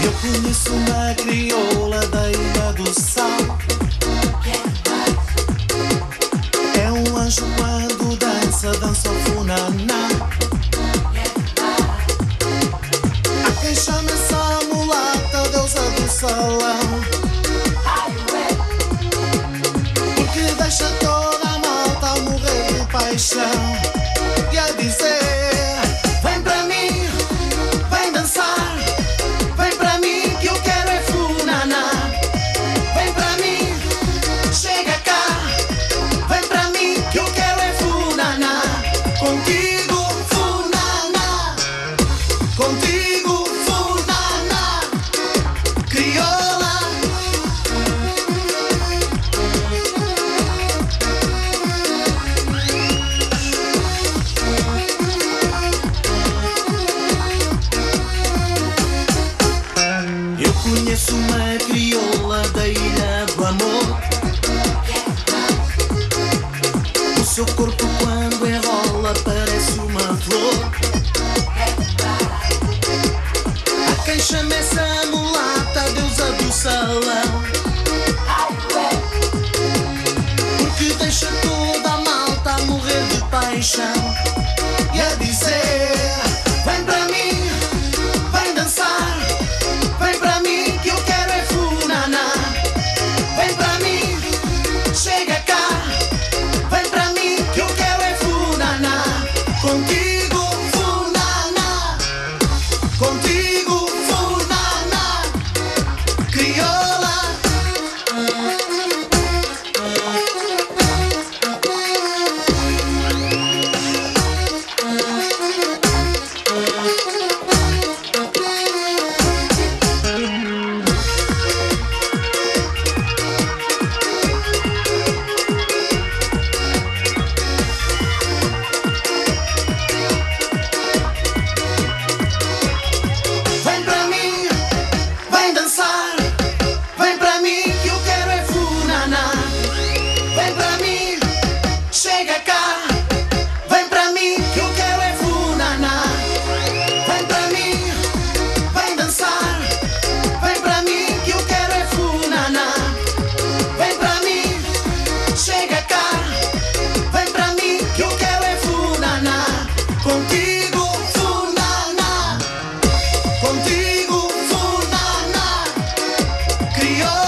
Eu conheço uma crioula da Ilha do Sal. É um anjo quando dança, dança o funaná. Há quem chama essa mulata deusa do salão, porque deixa toda a malta a morrer de paixão e a dizer: vem para mim, vem dançar, vem para mim que eu quero é funaná. Vem para mim, chega cá, vem para mim que eu quero é funaná. Contigo, funaná, contigo, funaná, crioula. Eu conheço uma crioula da Ilha do Amor. O seu corpo quando enrola parece uma flor. Há quem chame essa mulata a deusa do salão, porque deixa toda a malta a morrer de paixão e a dizer: vem para mim, vem dançar, vem para mim que eu quero é funaná. Vem para mim, chega cá, vem para mim que eu quero é funaná. Contigo, funaná, contigo, funaná, crioula. Vem para mim, vem dançar, vem para mim que eu quero é funaná. Vem para mim, chega cá, vem para mim que eu quero é funaná. Vem para mim, vem dançar, vem para mim que eu quero é funaná. Vem para mim, chega cá, vem para mim que eu quero é funaná. Contigo, funaná, contigo, funaná, crioula.